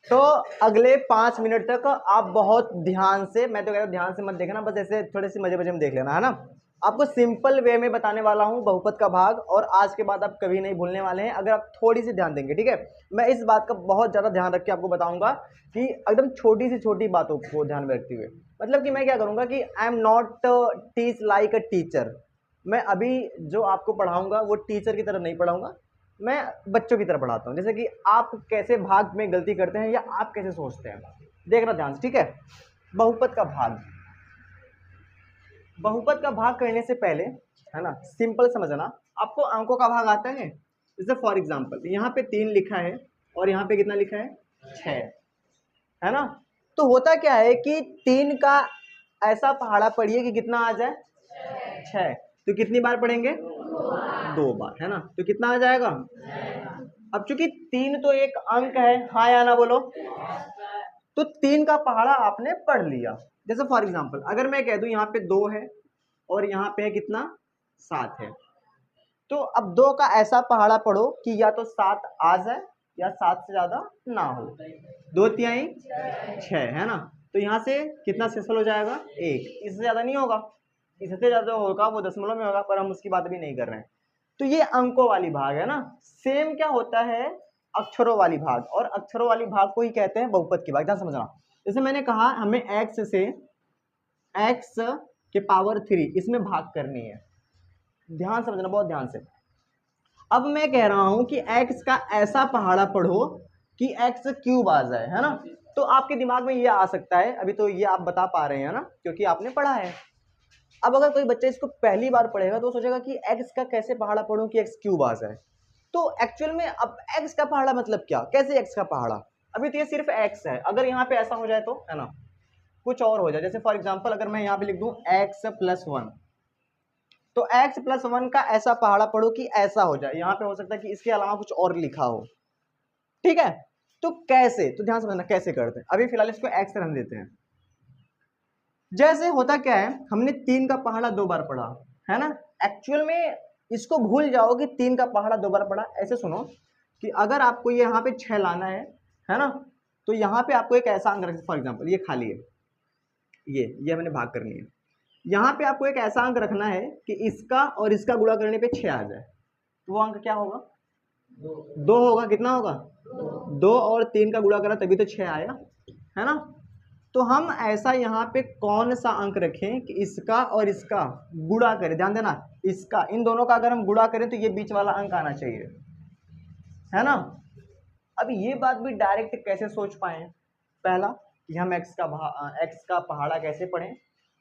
तो अगले 5 मिनट तक आप बहुत ध्यान से, मैं तो कह रहा हूँ ध्यान से मत देखना, बस ऐसे थोड़े से मजे मजे में देख लेना, है ना। आपको सिंपल वे में बताने वाला हूँ बहुपद का भाग, और आज के बाद आप कभी नहीं भूलने वाले हैं अगर आप थोड़ी सी ध्यान देंगे, ठीक है। मैं इस बात का बहुत ज़्यादा ध्यान रख के आपको बताऊंगा कि एकदम छोटी से छोटी बातों को ध्यान में रखते हुए, मतलब कि मैं क्या करूँगा कि I am not teach like a teacher. मैं अभी जो आपको पढ़ाऊंगा वो टीचर की तरह नहीं पढ़ाऊंगा, मैं बच्चों की तरह पढ़ाता हूँ। जैसे कि आप कैसे भाग में गलती करते हैं या आप कैसे सोचते हैं, देखना ध्यान से, ठीक है। बहुपद का भाग, बहुपद का भाग करने से पहले, है ना, सिंपल समझना। आपको अंकों का भाग आता है। जैसे फॉर एग्जांपल यहाँ पे 3 लिखा है और यहाँ पे कितना लिखा है, 6, है ना। तो होता क्या है कि 3 का ऐसा पहाड़ा पढ़िए कि कितना आ जाए, 6। तो कितनी बार पढ़ेंगे, 2 बार, है ना। तो कितना आ जाएगा, अब चूंकि 3 तो एक अंक है, हाँ या ना बोलो, तो 3 का पहाड़ा आपने पढ़ लिया। जैसे फॉर एग्जांपल अगर मैं कह दूं यहाँ पे 2 है और यहाँ पे है कितना, 7 है, तो अब 2 का ऐसा पहाड़ा पढ़ो कि या तो 7 आ जाए या 7 से ज्यादा ना हो। 2 तिहाई 6, है ना। तो यहाँ से कितना शेषफल हो जाएगा, 1। इससे ज्यादा नहीं होगा, इससे ज्यादा होगा वो दशमलव में होगा, पर हम उसकी बात भी नहीं कर रहे हैं। तो ये अंकों वाली भाग है ना। सेम क्या होता है, अक्षरों वाली भाग, और अक्षरों वाली भाग को ही कहते हैं बहुपद की भाग, ध्यान समझना। जैसे मैंने कहा हमें x से x के पावर 3 इसमें भाग करनी है, ध्यान समझना बहुत ध्यान से। अब मैं कह रहा हूं कि x का ऐसा पहाड़ा पढ़ो कि x क्यूब आ जाए, है ना। तो आपके दिमाग में ये आ सकता है, अभी तो ये आप बता पा रहे हैं ना क्योंकि आपने पढ़ा है। अब अगर कोई बच्चा इसको पहली बार पढ़ेगा तो सोचेगा कि x का कैसे पहाड़ा पढ़ूं कि x क्यूब आ जाए। तो एक्चुअल में अब x का पहाड़ा मतलब क्या, कैसे x का पहाड़ा, अभी तो ये सिर्फ x है, अगर यहाँ पे ऐसा हो जाए तो, है ना, कुछ और हो जाए। जैसे फॉर एग्जांपल अगर मैं यहाँ पे लिख दूं x+1, तो x+1 का ऐसा पहाड़ा पढ़ो कि ऐसा हो जाए। यहाँ पे हो सकता है कि इसके अलावा कुछ और लिखा हो, ठीक है। तो कैसे, तो ध्यान समझना कैसे करते हैं। अभी फिलहाल इसको x रहने देते हैं। जैसे होता क्या है, हमने 3 का पहाड़ा 2 बार पढ़ा, है ना। एक्चुअल में इसको भूल जाओ कि 3 का पहाड़ा 2 बार पढ़ा। ऐसे सुनो कि अगर आपको ये यहाँ पे 6 लाना है ना, तो यहाँ पे आपको एक ऐसा अंक रख, फॉर एग्जांपल ये खाली है, ये मैंने भाग करनी है। यहाँ पे आपको एक ऐसा अंक रखना है कि इसका और इसका गुणा करने पे 6 आ जाए। तो वो अंक क्या होगा, 2 होगा। कितना होगा, 2 और 3 का गुणा करा तभी तो 6 आया, है ना। तो हम ऐसा यहाँ पे कौन सा अंक रखें कि इसका और इसका गुणा करें, ध्यान देना, इसका, इन दोनों का अगर हम गुणा करें तो ये बीच वाला अंक आना चाहिए, है ना। अब ये बात भी डायरेक्ट कैसे सोच पाए, पहला कि हम x का पहाड़ा कैसे पढ़ें।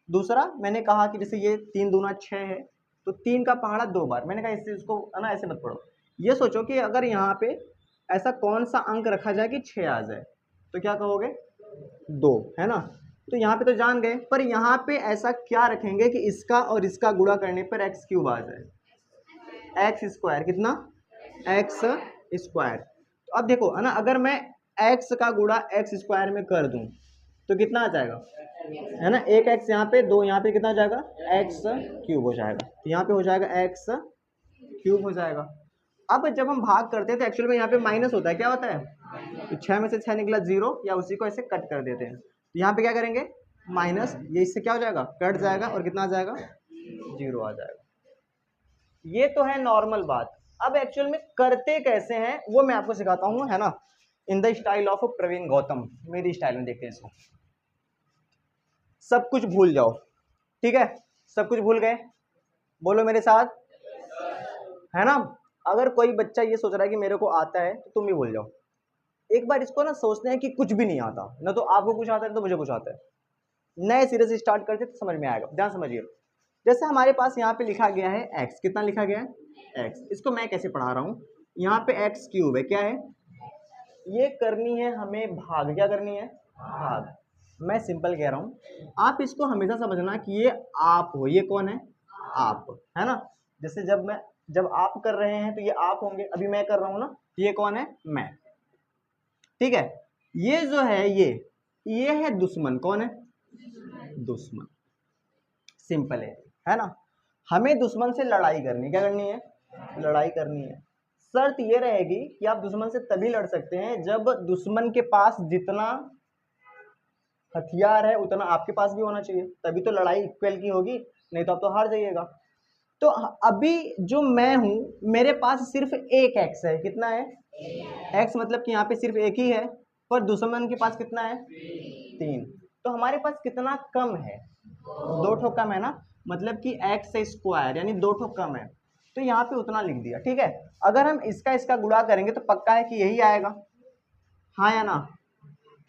दूसरा मैंने कहा कि जैसे ये 3 दूना 6 है, तो 3 का पहाड़ा 2 बार, मैंने कहा इससे इसको, है ना, ऐसे मत पढ़ो। ये सोचो कि अगर यहाँ पे ऐसा कौन सा अंक रखा जाए कि 6 आ जाए, तो क्या कहोगे, 2, है ना। तो यहाँ पे तो जान गए, पर यहाँ पे ऐसा क्या रखेंगे कि इसका और इसका गुणा करने पर x क्यूब आ जाए, x², कितना, x²। तो अब देखो, है ना, अगर मैं x का गुणा x² में कर दूं तो कितना आ जाएगा, है ना, एक x यहाँ पे, 2 यहाँ पे, कितना आ जाएगा, x³ हो जाएगा। तो यहाँ पे हो जाएगा x³ हो जाएगा। अब जब हम भाग करते हैं तो एक्चुअल में यहाँ पे माइनस होता है, क्या होता है, तो 6 में से 6 निकला 0, या उसी को ऐसे कट कर देते हैं। तो यहाँ पे क्या करेंगे, माइनस, ये इससे क्या हो जाएगा, कट जाएगा, और कितना आ जाएगा, 0 आ जाएगा। ये तो है नॉर्मल बात। अब एक्चुअल में करते कैसे हैं वो मैं आपको सिखाता हूँ, है ना, in the style of Praveen Gautam, मेरी स्टाइल में देखते हैं इसको। सब कुछ भूल जाओ, ठीक है, सब कुछ भूल गए, बोलो मेरे साथ, है ना। अगर कोई बच्चा ये सोच रहा है कि मेरे को आता है तो तुम भी भूल जाओ। एक बार इसको ना सोचते हैं कि कुछ भी नहीं आता, ना तो आपको कुछ आता है तो मुझे कुछ आता है, नए सिरे से स्टार्ट करते तो समझ में आएगा। ध्यान समझिए, जैसे हमारे पास यहाँ पे लिखा गया है x, कितना लिखा गया है x, इसको मैं कैसे पढ़ा रहा हूँ, यहाँ पे x³ है, क्या है, ये करनी है हमें भाग, क्या करनी है, भाग। मैं सिंपल कह रहा हूँ, आप इसको हमेशा समझना कि ये आप हो, ये कौन है, आप, है ना। जैसे जब आप कर रहे हैं तो ये आप होंगे, अभी मैं कर रहा हूँ ना, ये कौन है, मैं, ठीक है। ये जो है ये है दुश्मन, कौन है, दुश्मन, सिंपल है ना। हमें दुश्मन से लड़ाई करनी, क्या करनी है, लड़ाई करनी है। शर्त ये रहेगी कि आप दुश्मन से तभी लड़ सकते हैं जब दुश्मन के पास जितना हथियार है उतना आपके पास भी होना चाहिए, तभी तो लड़ाई इक्वल की होगी, नहीं तो आप तो हार जाइएगा। तो अभी जो मैं हूं मेरे पास सिर्फ एक एक्स है, कितना है? एक्स, मतलब कि यहाँ पे सिर्फ एक ही है, पर दुश्मन के पास कितना है? 3। तो हमारे पास कितना कम है? 2 ठो कम है ना, मतलब कि एक्स स्क्वायर यानी 2 ठो कम है, तो यहाँ पे उतना लिख दिया, ठीक है। अगर हम इसका गुणा करेंगे तो पक्का है कि यही आएगा, हाँ या ना?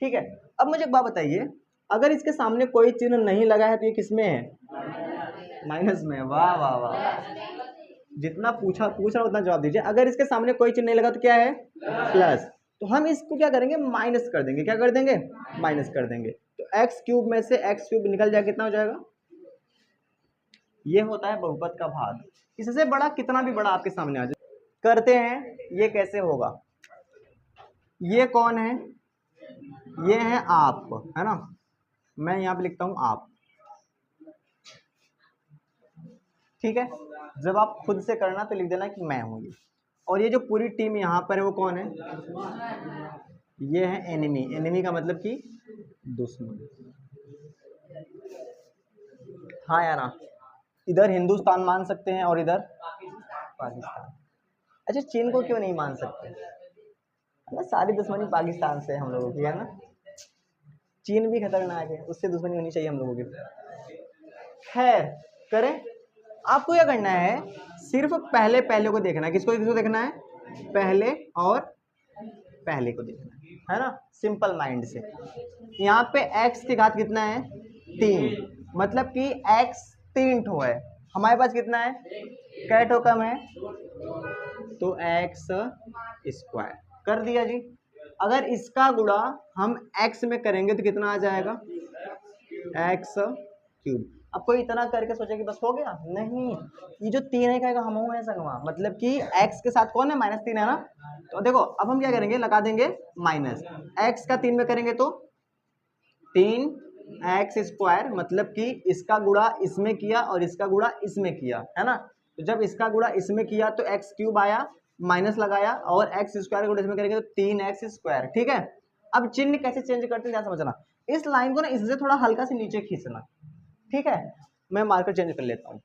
ठीक है। अब मुझे एक बात बताइए, अगर इसके सामने कोई चिन्ह नहीं लगा है तो ये किस में है? माइनस में। वाह वाह वाह, जितना पूछ रहा उतना जवाब दीजिए। अगर इसके सामने कोई चिन्ह नहीं लगा तो क्या है? प्लस। तो हम इसको क्या करेंगे? माइनस कर देंगे। क्या कर देंगे? माइनस कर देंगे। तो एक्स क्यूब में से एक्स क्यूब निकल जाएगा, कितना हो जाएगा? ये होता है बहुपद का भाग। इससे बड़ा कितना भी बड़ा आपके सामने आ जाए। करते हैं, ये कैसे होगा? ये कौन है? ये है आप, है ना? मैं यहाँ पे लिखता हूँ आप, ठीक है। जब आप खुद से करना तो लिख देना कि मैं हूँ ये। और ये जो पूरी टीम यहाँ पर है वो कौन है? ये है एनिमी। एनिमी का मतलब कि दुश्मन, हाँ या ना? इधर हिंदुस्तान मान सकते हैं और इधर पाकिस्तान। अच्छा, चीन को क्यों नहीं मान सकते? ना, सारी दुश्मनी पाकिस्तान से हम लोगों की, है ना? चीन भी खतरनाक है, उससे दुश्मनी होनी चाहिए हम लोगों की। खैर, करें। आपको क्या करना है? सिर्फ पहले पहले को देखना है। किसको किसको देखना है? पहले और पहले को देखना है ना, सिंपल माइंड से। यहाँ पे x की घात कितना है? 3, मतलब कि x 3 ठो है। हमारे पास कितना है? कै ठो कम है, तो x स्क्वायर कर दिया जी। अगर इसका गुणा हम x में करेंगे तो कितना आ जाएगा? x cube. अब कोई इतना करके सोचे कि बस हो गया? नहीं, ये जो 3 है कहेगा हम है संगवा, मतलब कि x के साथ कौन है? -3 है ना। तो देखो अब हम क्या करेंगे? लगा देंगे माइनस। x का 3 में करेंगे तो 3x स्क्वायर, मतलब कि इसका गुणा इसमें किया और इसका गुणा इसमें किया, है ना। तो जब इसका गुणा इसमें किया तो x क्यूब आया, माइनस लगाया, और x स्क्वायर गुणा इसमें करेंगे तो 3x स्क्वायर, ठीक है। अब चिन्ह कैसे चेंज करते हैं ध्यान समझना। इस लाइन को ना इससे थोड़ा हल्का से नीचे खींचना, ठीक है। मैं मार्कर चेंज कर लेता हूँ।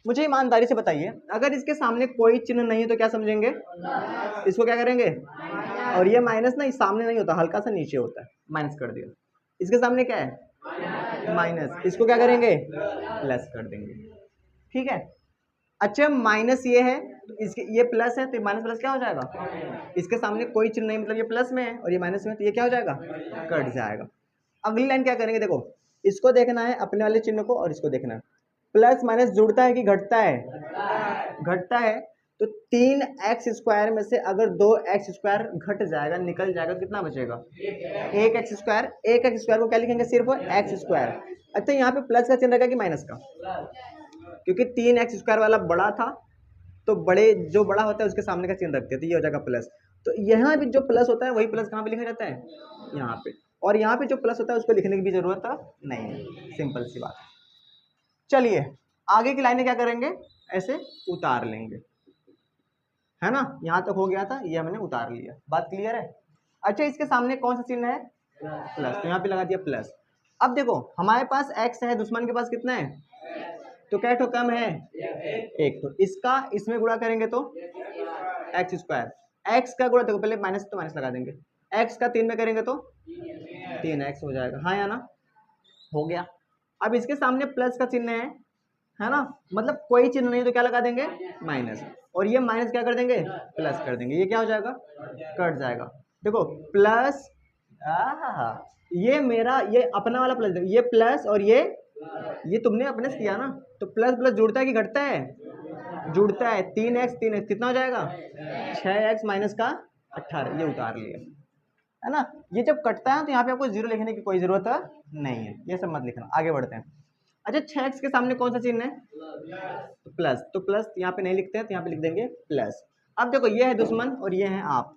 मुझे ईमानदारी से बताइए, अगर इसके सामने कोई चिन्ह नहीं है तो क्या समझेंगे? इसको क्या करेंगे? और ये माइनस ना, इस सामने नहीं होता, हल्का सा नीचे होता है, माइनस कर दिया। इसके सामने क्या है? माइनस, इसको क्या करेंगे? प्लस कर देंगे, ठीक है। अच्छा, माइनस ये है तो इसके, ये प्लस है तो माइनस प्लस क्या हो जाएगा? इसके सामने कोई चिन्ह नहीं, मतलब ये प्लस में है और ये माइनस में है, तो ये क्या हो जाएगा? कट जाएगा। अगली लाइन क्या करेंगे? देखो, इसको देखना है अपने वाले चिन्ह को और इसको देखना है। प्लस माइनस जुड़ता है कि घटता है? घटता है। तो 3x स्क्वायर में से अगर 2x स्क्वायर घट जाएगा, निकल जाएगा, कितना बचेगा? 1x square. 1x स्क्वायर को क्या लिखेंगे? सिर्फ x स्क्वायर। अच्छा, यहाँ पे प्लस का चिन्ह रखा कि माइनस का? क्योंकि 3x स्क्वायर वाला बड़ा था, तो बड़े जो बड़ा होता है उसके सामने का चिन्ह रखते हैं, तो ये हो जाएगा प्लस। तो यहाँ भी जो प्लस होता है वही प्लस कहाँ पे लिखा जाता है? यहाँ पे। और यहाँ पे जो प्लस होता है उसको लिखने की भी जरूरत नहीं है, सिंपल सी बात। चलिए आगे की लाइनें क्या करेंगे? ऐसे उतार लेंगे, है ना। यहाँ तक हो गया था, ये हमने उतार लिया, बात क्लियर है। अच्छा, इसके सामने कौन सा चिन्ह है? प्लस, तो यहाँ पे लगा दिया प्लस। अब देखो हमारे पास x है, दुश्मन के पास कितना है? तो क्या ठो कम है? 1। तो इसका इसमें गुणा करेंगे तो x स्क्वायर। x का गुणा देखो, पहले माइनस तो माइनस लगा देंगे, x का 3 में करेंगे तो 3x हो जाएगा, हाँ या ना? हो गया। अब इसके सामने प्लस का चिन्ह है ना, मतलब कोई चिन्ह नहीं तो क्या लगा देंगे? माइनस। और ये माइनस क्या कर देंगे? प्लस कर देंगे, ये क्या हो जाएगा? कट जाएगा। देखो प्लस, ये मेरा, ये अपना वाला प्लस, ये प्लस और ये तुमने अपने से किया ना, तो प्लस प्लस जुड़ता है कि घटता है? जुड़ता है। 3x 3x कितना हो जाएगा? 6x माइनस का 18, ये उतार लिया, है ना। ये जब कटता है तो यहाँ पे आपको जीरो लिखने की कोई जरूरत नहीं है, ये सब मत लिखना। आगे बढ़ते हैं। अच्छा, 6x के सामने कौन सा चिन्ह है? तो प्लस। तो प्लस यहाँ पे नहीं लिखते हैं तो यहाँ पे लिख देंगे प्लस। अब देखो, ये है दुश्मन और ये है आप।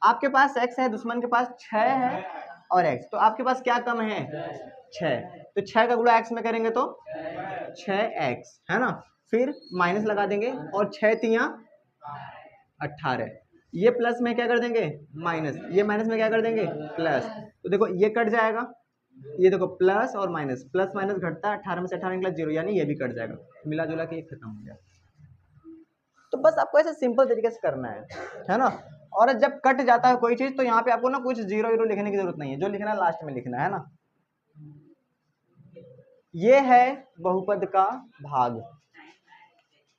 आपके पास x है, दुश्मन के पास 6 है और x, तो आपके पास क्या कम है? 6। तो 6 का गुणा x में करेंगे तो 6x, है ना। फिर माइनस लगा देंगे और 6 तियां 18, ये प्लस में क्या कर देंगे माइनस, ये माइनस में क्या कर देंगे प्लस, तो देखो ये कट जाएगा, ये देखो प्लस और माइनस, प्लस माइनस घटता है, 18 में से 18 निकला 0, यानी ये भी कट जाएगा, मिला जुला के ये खत्म हो गया। तो बस आपको ऐसे सिंपल तरीके से करना है ना। और जब कट जाता है कोई चीज तो यहाँ पे आपको ना कुछ जीरो वीरो लिखने की जरूरत नहीं है, जो लिखना है लास्ट में लिखना है ना। ये है बहुपद का भाग,